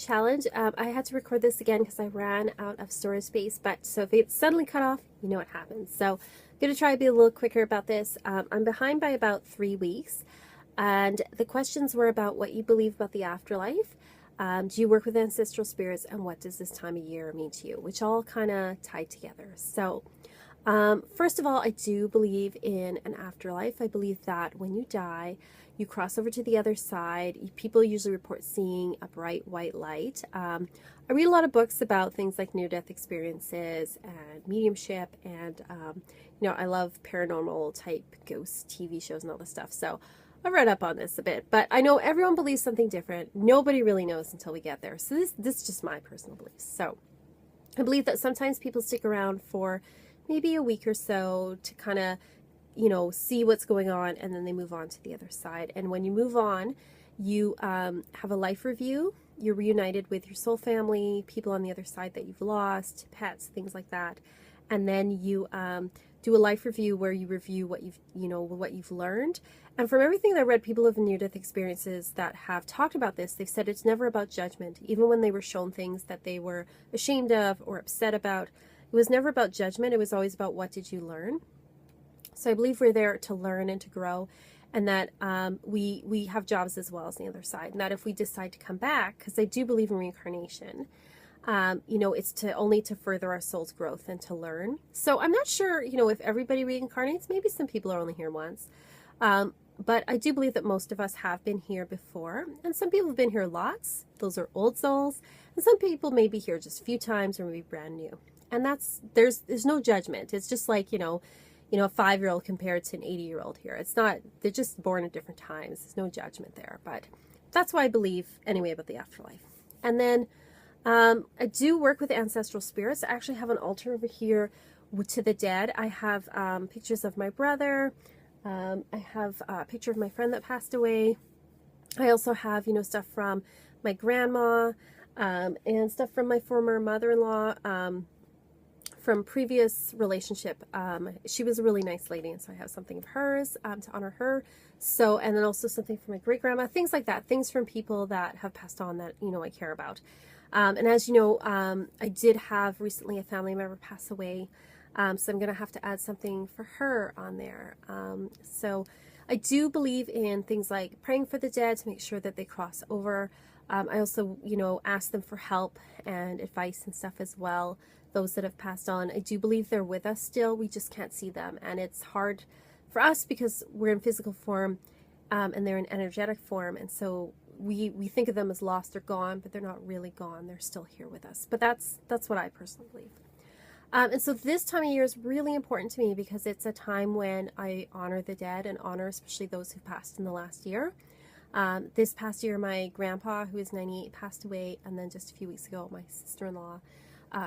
challenge. I had to record this again because I ran out of storage space, but so if it suddenly cut off, you know what happens. So I'm going to try to be a little quicker about this. I'm behind by about 3 weeks, and the questions were about what you believe about the afterlife. Do you work with ancestral spirits, and what does this time of year mean to you? Which all kind of tied together. So first of all, I do believe in an afterlife. I believe that when you die, you cross over to the other side. People usually report seeing a bright white light. I read a lot of books about things like near-death experiences and mediumship, and I love paranormal type ghost TV shows and all this stuff. So I've read up on this a bit, but I know everyone believes something different. Nobody really knows until we get there. So this is just my personal beliefs. So I believe that sometimes people stick around for maybe a week or so to kind of, see what's going on, and then they move on to the other side. And when you move on, you have a life review. You're reunited with your soul family, people on the other side that you've lost, pets, things like that. And then you do a life review where you review what you've learned. And from everything that I read, people of near-death experiences that have talked about this, they've said it's never about judgment. Even when they were shown things that they were ashamed of or upset about, it was never about judgment. It was always about what did you learn. So I believe we're there to learn and to grow, and that we have jobs as well as the other side. And that if we decide to come back, because I do believe in reincarnation, it's only to further our soul's growth and to learn. So I'm not sure, if everybody reincarnates. Maybe some people are only here once. But I do believe that most of us have been here before, and some people have been here lots. Those are old souls, and some people may be here just a few times or maybe brand new. And there's no judgment. It's just like, a 5-year-old compared to an 80-year-old here. It's not, they're just born at different times. There's no judgment there. But that's why I believe, anyway, about the afterlife. And then I do work with ancestral spirits. I actually have an altar over here to the dead. I have pictures of my brother. I have a picture of my friend that passed away. I also have, stuff from my grandma and stuff from my former mother-in-law. From previous relationship. She was a really nice lady, and so I have something of hers to honor her. So, and then also something from my great grandma, things like that, things from people that have passed on that, I care about. And as you know, I did have recently a family member pass away. So I'm going to have to add something for her on there. So I do believe in things like praying for the dead to make sure that they cross over. I also, ask them for help and advice and stuff as well. Those that have passed on, I do believe they're with us still. We just can't see them. And it's hard for us because we're in physical form and they're in energetic form. And so we think of them as lost or gone, but they're not really gone. They're still here with us. But that's what I personally believe. And so this time of year is really important to me because it's a time when I honor the dead and honor especially those who passed in the last year. This past year, my grandpa, who is 98, passed away. And then just a few weeks ago, my sister-in-law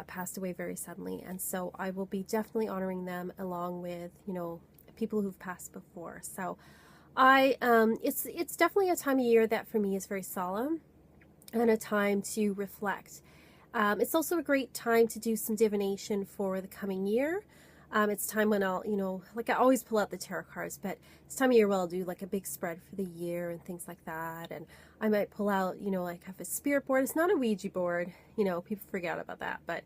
passed away very suddenly. And so I will be definitely honoring them along with, people who've passed before. So it's definitely a time of year that for me is very solemn and a time to reflect. It's also a great time to do some divination for the coming year. It's time when I'll, I always pull out the tarot cards, but it's time of year where I'll do like a big spread for the year and things like that. And I might pull out, like have a spirit board. It's not a Ouija board, people forget about that, but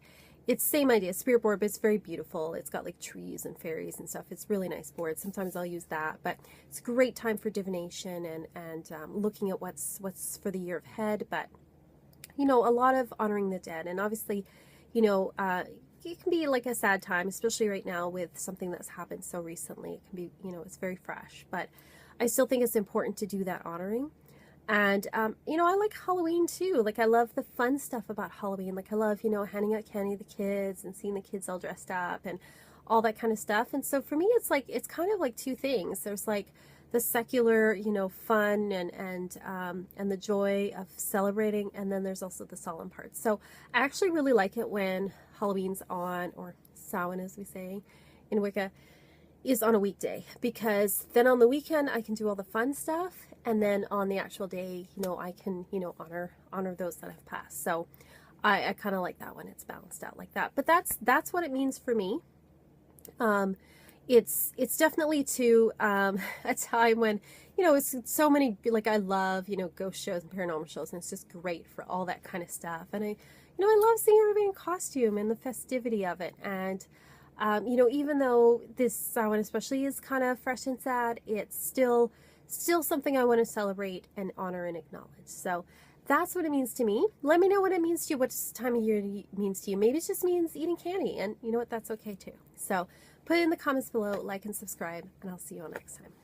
it's same idea, spirit board, but it's very beautiful. It's got like trees and fairies and stuff. It's really nice board. Sometimes I'll use that, but it's a great time for divination and looking at what's for the year ahead. But, a lot of honoring the dead, and obviously, it can be like a sad time, especially right now with something that's happened so recently. It can be, it's very fresh, but I still think it's important to do that honoring. And, I like Halloween too. Like, I love the fun stuff about Halloween. Like, I love, handing out candy to the kids and seeing the kids all dressed up and all that kind of stuff. And so for me, it's kind of like two things. There's like the secular, fun and the joy of celebrating. And then there's also the solemn part. So I actually really like it when Halloween's on, or Samhain as we say in Wicca, is on a weekday, because then on the weekend I can do all the fun stuff, and then on the actual day, I can, honor those that have passed. So I kind of like that when it's balanced out like that. But that's what it means for me. it's definitely to a time when, you know, it's so many, like I love, you know, ghost shows and paranormal shows, and it's just great for all that kind of stuff. And I love seeing everybody in costume and the festivity of it. And you know, even though this Samhain especially is kind of fresh and sad, it's still something I want to celebrate and honor and acknowledge. So that's what it means to me. Let me know what it means to you, what this time of year means to you. Maybe it just means eating candy, and you know what, that's okay too. So put it in the comments below, like and subscribe, and I'll see you all next time.